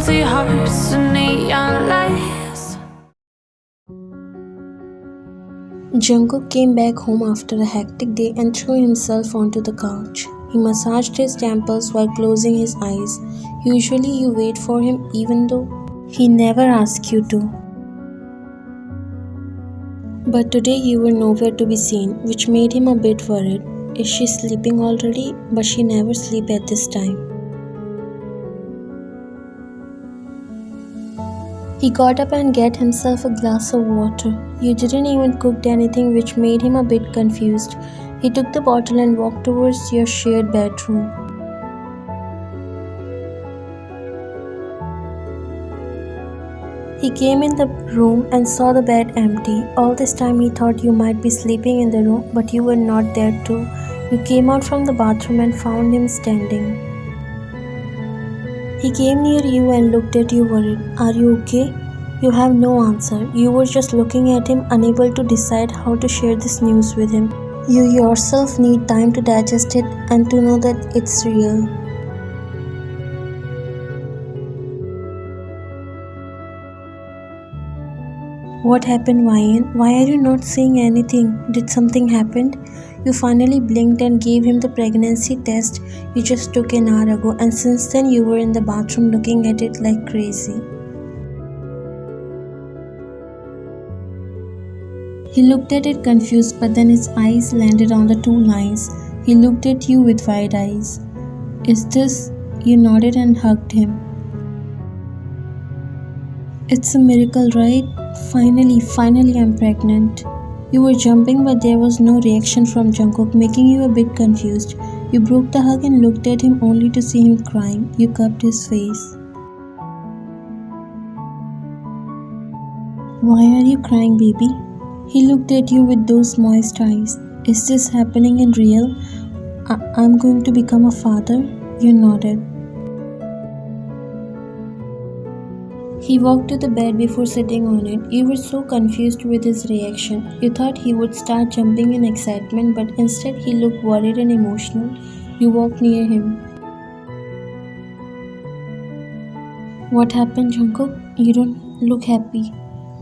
empty hearts and neon lights. Jungkook came back home after a hectic day and threw himself onto the couch. He massaged his temples while closing his eyes. Usually you wait for him even though he never asks you to. But today you were nowhere to be seen, which made him a bit worried. Is she sleeping already? But she never sleeps at this time. He got up and got himself a glass of water. You didn't even cook anything, which made him a bit confused. He took the bottle and walked towards your shared bedroom. He came in the room and saw the bed empty. All this time he thought you might be sleeping in the room, but you were not there too. You came out from the bathroom and found him standing. He came near you and looked at you worried. Are you okay? You have no answer. You were just looking at him, unable to decide how to share this news with him. You yourself need time to digest it and to know that it's real. What happened, Ryan? Why are you not saying anything? Did something happen? You finally blinked and gave him the pregnancy test you just took an hour ago, and since then you were in the bathroom looking at it like crazy. He looked at it confused, but then his eyes landed on the two lines. He looked at you with wide eyes. Is this? You nodded and hugged him. It's a miracle, right? Finally, I'm pregnant. You were jumping, but there was no reaction from Jungkook, making you a bit confused. You broke the hug and looked at him only to see him crying. You cupped his face. Why are you crying, baby? He looked at you with those moist eyes. Is this happening in real? I'm going to become a father? You nodded. He walked to the bed before sitting on it. You were so confused with his reaction. You thought he would start jumping in excitement, but instead he looked worried and emotional. You walked near him. What happened, Jungkook? You don't look happy.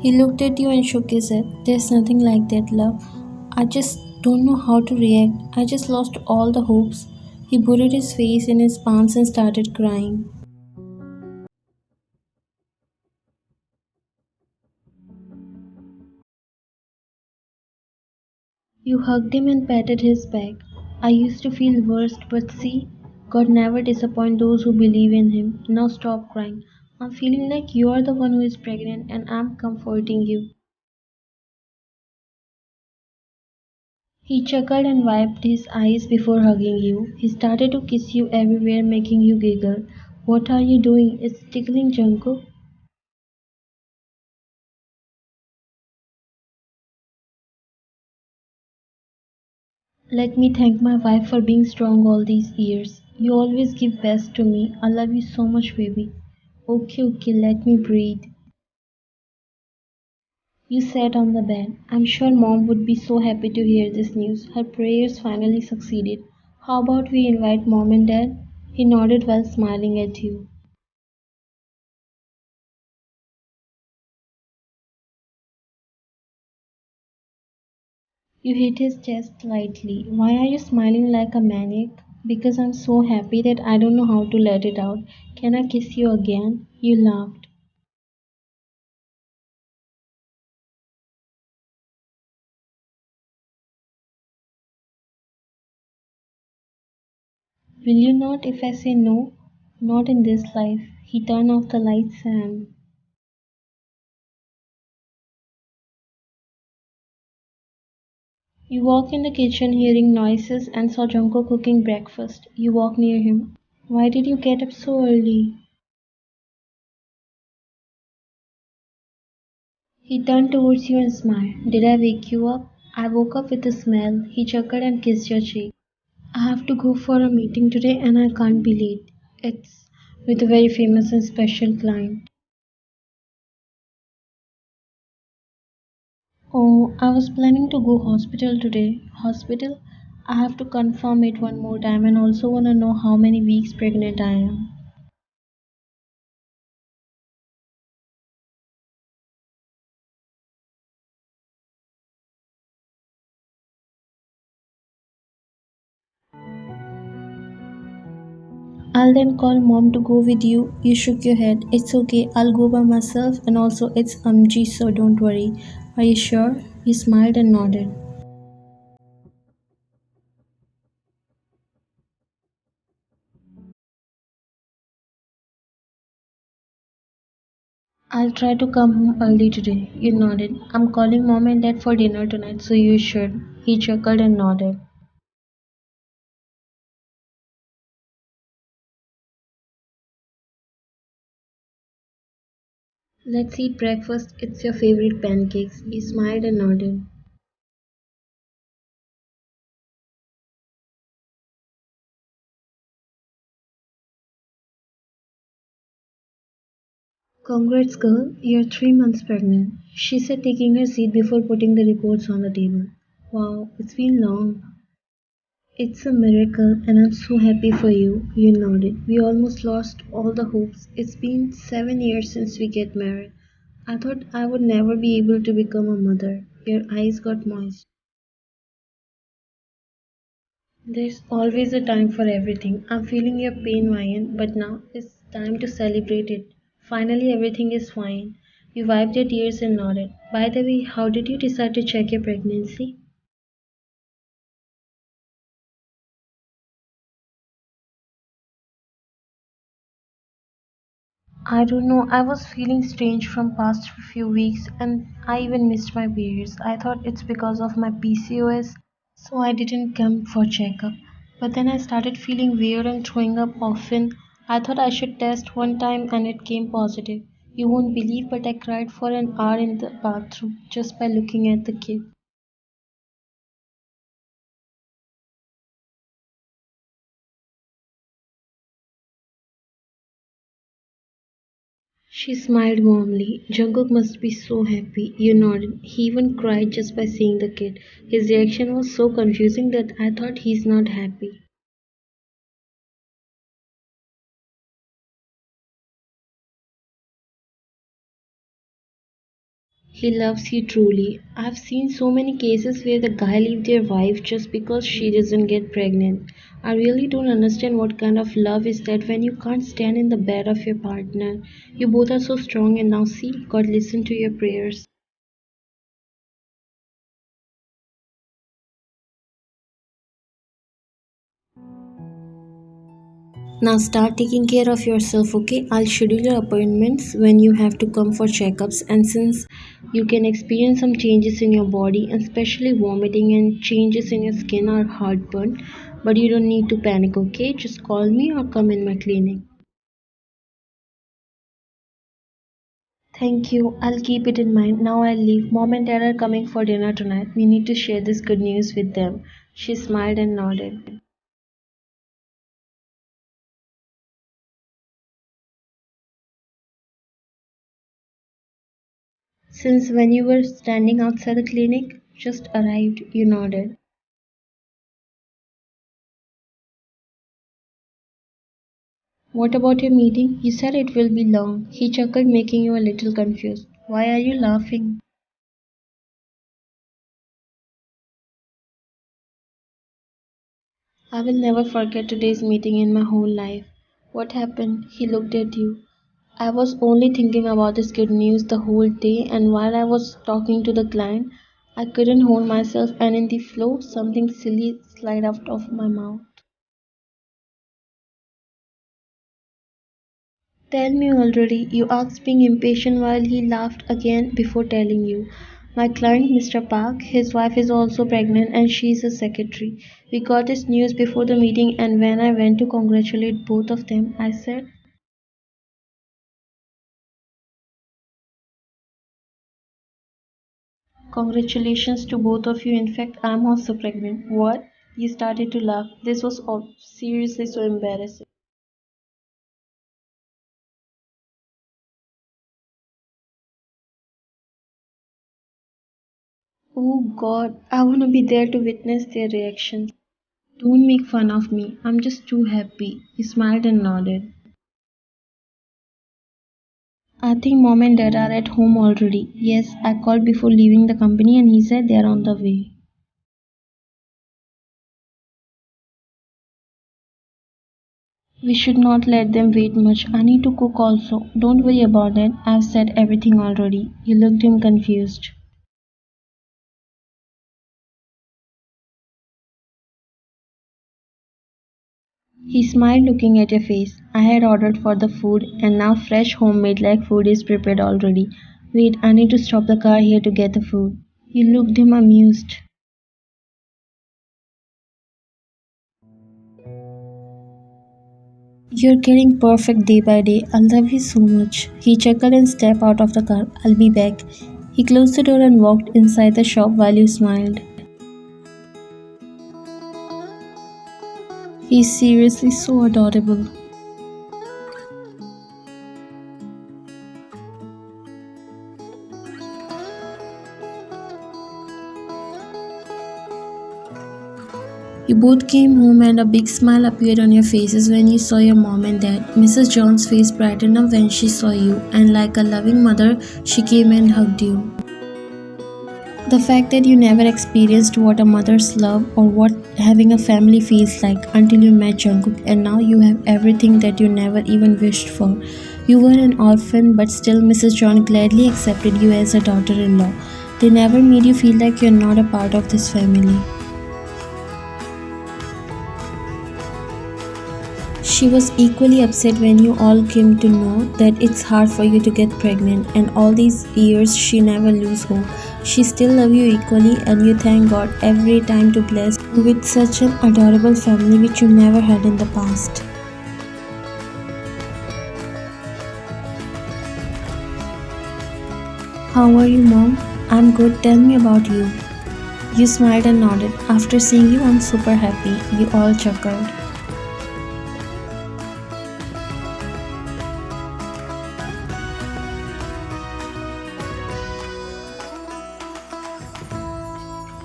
He looked at you and shook his head. There's nothing like that, love. I just don't know how to react. I just lost all the hopes. He buried his face in his palms and started crying. You hugged him and patted his back. I used to feel worst, but see, God never disappoints those who believe in Him. Now stop crying. I'm feeling like you are the one who is pregnant and I'm comforting you. He chuckled and wiped his eyes before hugging you. He started to kiss you everywhere, making you giggle. What are you doing? It's tickling Jungkook. Let me thank my wife for being strong all these years. You always give best to me. I love you so much, baby. Okay, let me breathe. You sat on the bed. I'm sure Mom would be so happy to hear this news. Her prayers finally succeeded. How about we invite Mom and Dad? He nodded while smiling at you. You hit his chest lightly. Why are you smiling like a maniac? Because I'm so happy that I don't know how to let it out. Can I kiss you again? You laughed. Will you not if I say no? Not in this life. He turned off the lights and you walk in the kitchen hearing noises and saw Junko cooking breakfast. You walk near him. Why did you get up so early? He turned towards you and smiled. Did I wake you up? I woke up with a smell. He chuckled and kissed your cheek. I have to go for a meeting today and I can't be late. It's with a very famous and special client. Oh, I was planning to go hospital today. Hospital? I have to confirm it one more time and also want to know how many weeks pregnant I am. I'll then call mom to go with you. You shook your head. It's okay, I'll go by myself, and also it's Amji, so don't worry. Are you sure? He smiled and nodded. I'll try to come home early today. You nodded. I'm calling mom and dad for dinner tonight, so you should. He chuckled and nodded. Let's eat breakfast. It's your favorite pancakes. He smiled and nodded. Congrats, girl. You're 3 months pregnant. She said, taking her seat before putting the reports on the table. Wow, it's been long. It's a miracle, and I'm so happy for you. You nodded. We almost lost all the hopes. It's been 7 years since we get married. I thought I would never be able to become a mother. Your eyes got moist. There's always a time for everything. I'm feeling your pain, Ryan, but now it's time to celebrate it. Finally, everything is fine. You wiped your tears and nodded. By the way, how did you decide to check your pregnancy? I don't know. I was feeling strange from past few weeks and I even missed my periods. I thought it's because of my PCOS, so I didn't come for checkup. But then I started feeling weird and throwing up often. I thought I should test one time and it came positive. You won't believe, but I cried for an hour in the bathroom just by looking at the kid. She smiled warmly. Jungkook must be so happy. You nodded. He even cried just by seeing the kid. His reaction was so confusing that I thought he's not happy. He loves you truly. I've seen so many cases where the guy leaves their wife just because she doesn't get pregnant. I really don't understand what kind of love is that when you can't stand in the bed of your partner. You both are so strong and now see, God listen to your prayers. Now start taking care of yourself, okay? I'll schedule your appointments when you have to come for checkups. And since you can experience some changes in your body, especially vomiting and changes in your skin or heartburn, but you don't need to panic, okay? Just call me or come in my clinic. Thank you. I'll keep it in mind. Now I'll leave. Mom and dad are coming for dinner tonight. We need to share this good news with them. She smiled and nodded. Since when you were standing outside the clinic, just arrived, you nodded. What about your meeting? You said it will be long. He chuckled, making you a little confused. Why are you laughing? I will never forget today's meeting in my whole life. What happened? He looked at you. I was only thinking about this good news the whole day, and while I was talking to the client, I couldn't hold myself, and in the flow, something silly slid out of my mouth. Tell me already, you asked, being impatient while he laughed again before telling you. My client, Mr. Park, his wife is also pregnant and she's a secretary. We got this news before the meeting, and when I went to congratulate both of them, I said, congratulations to both of you. In fact, I'm also pregnant. What? You started to laugh. This was all seriously so embarrassing. Oh God, I want to be there to witness their reactions. Don't make fun of me. I'm just too happy. He smiled and nodded. I think mom and dad are at home already. Yes, I called before leaving the company and he said they're on the way. We should not let them wait much. I need to cook also. Don't worry about it. I've said everything already. You looked him confused. He smiled looking at your face. I had ordered for the food and now fresh homemade like food is prepared already. Wait, I need to stop the car here to get the food. You looked him amused. You're getting perfect day by day. I love you so much. He chuckled and stepped out of the car. I'll be back. He closed the door and walked inside the shop while you smiled. He's seriously so adorable. You both came home and a big smile appeared on your faces when you saw your mom and dad. Mrs. John's face brightened up when she saw you, and like a loving mother, she came and hugged you. The fact that you never experienced what a mother's love or what having a family feels like until you met Jungkook, and now you have everything that you never even wished for. You were an orphan, but still Mrs. John gladly accepted you as a daughter-in-law. They never made you feel like you're not a part of this family. She was equally upset when you all came to know that it's hard for you to get pregnant, and all these years she never lose hope. She still love you equally, and you thank God every time to bless you with such an adorable family which you never had in the past. How are you, mom? I'm good. Tell me about you. You smiled and nodded. After seeing you, I'm super happy. You all chuckled.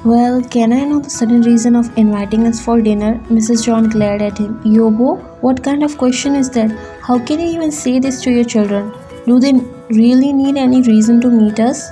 Well, can I know the sudden reason of inviting us for dinner? Mrs. John glared at him. Yobo, what kind of question is that? How can you even say this to your children? Do they really need any reason to meet us?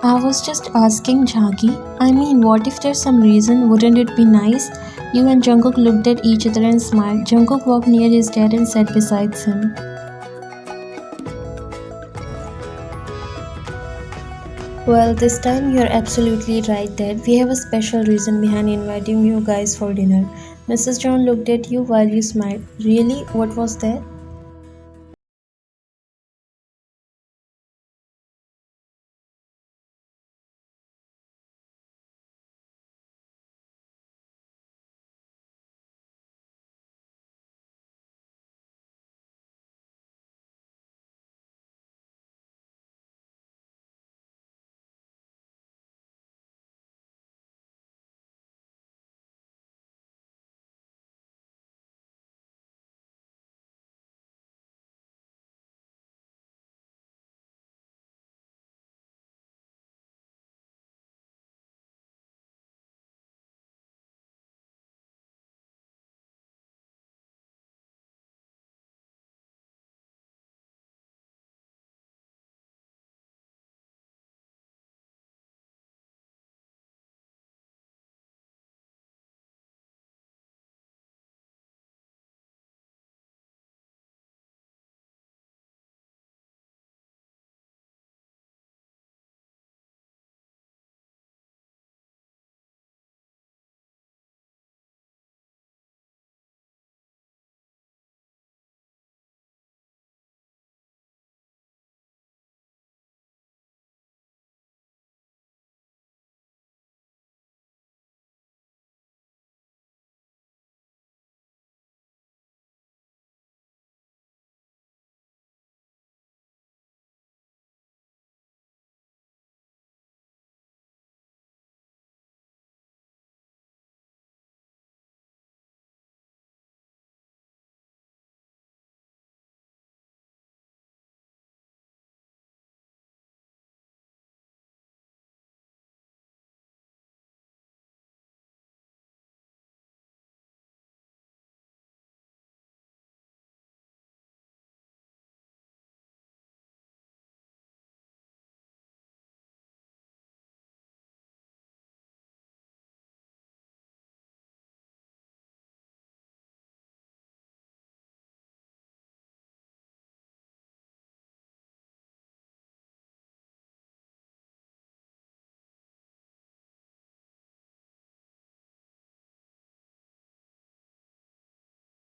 I was just asking Jhagi. I mean, what if there's some reason? Wouldn't it be nice? You and Jungkook looked at each other and smiled. Jungkook walked near his dad and sat beside him. Well, this time you're absolutely right, Dad. We have a special reason behind inviting you guys for dinner. Mrs. John looked at you while you smiled. Really? What was that?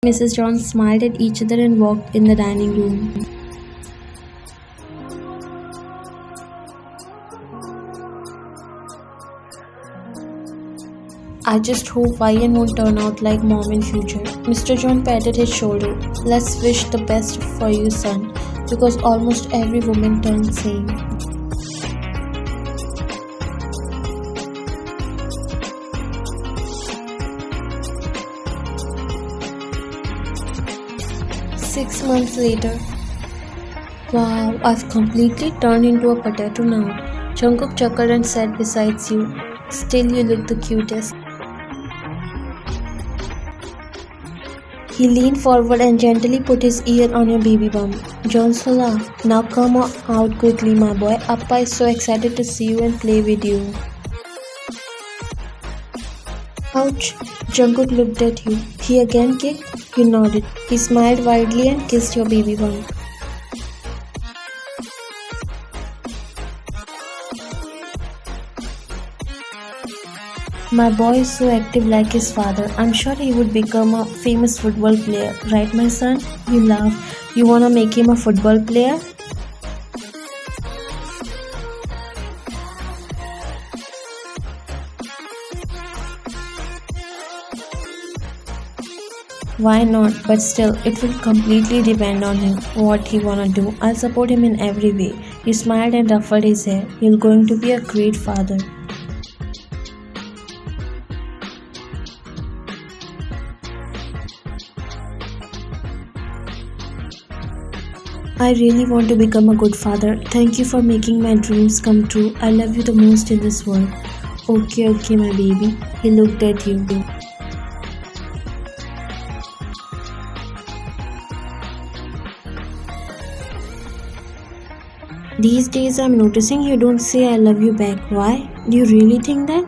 Mrs. John smiled at each other and walked in the dining room. I just hope Ryan won't turn out like mom in future. Mr. John patted his shoulder. Let's wish the best for you, son, because almost every woman turns same. 6 months later. Wow, I've completely turned into a potato now. Jungkook chuckled and sat beside you. Still, you look the cutest. He leaned forward and gently put his ear on your baby bump. Jonsola, now come out quickly, my boy. Appa is so excited to see you and play with you. Ouch! Jungkook looked at you. He again kicked? You nodded. He smiled widely and kissed your baby bump. My boy is so active like his father. I'm sure he would become a famous football player. Right, my son? You laugh. You wanna make him a football player? Why not? But still, it will completely depend on him, what he wanna do. I'll support him in every way. He smiled and ruffled his hair. You're going to be a great father. I really want to become a good father. Thank you for making my dreams come true. I love you the most in this world. Okay, okay, my baby. He looked at you. These days I'm noticing you don't say I love you back. Why? Do you really think that?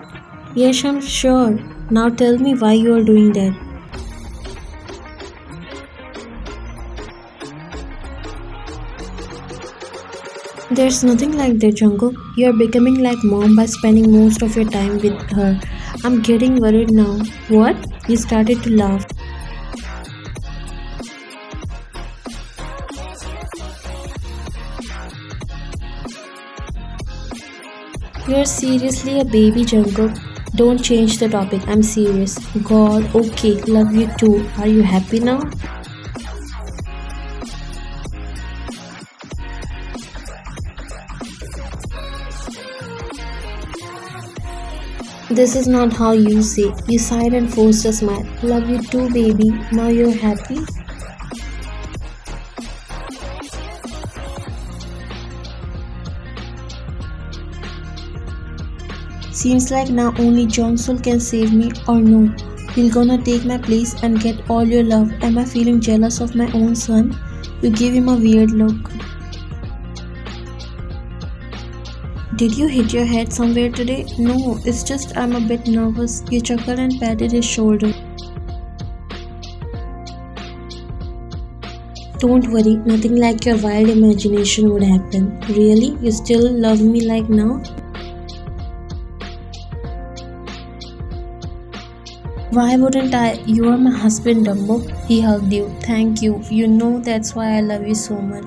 Yes, I'm sure. Now tell me why you are doing that. There's nothing like that, Jungkook. You're becoming like mom by spending most of your time with her. I'm getting worried now. What? You started to laugh. You're seriously a baby, Jungkook. Don't change the topic. I'm serious. God, okay, love you too. Are you happy now? This is not how you say. You sighed and forced a smile. Love you too, baby. Now you're happy? Seems like now only Johnson can save me, or no. He'll gonna take my place and get all your love. Am I feeling jealous of my own son? You gave him a weird look. Did you hit your head somewhere today? No, it's just I'm a bit nervous. You chuckled and patted his shoulder. Don't worry, nothing like your wild imagination would happen. Really? You still love me like now? Why wouldn't I? You are my husband, Dumbo. He hugged you. Thank you. You know that's why I love you so much.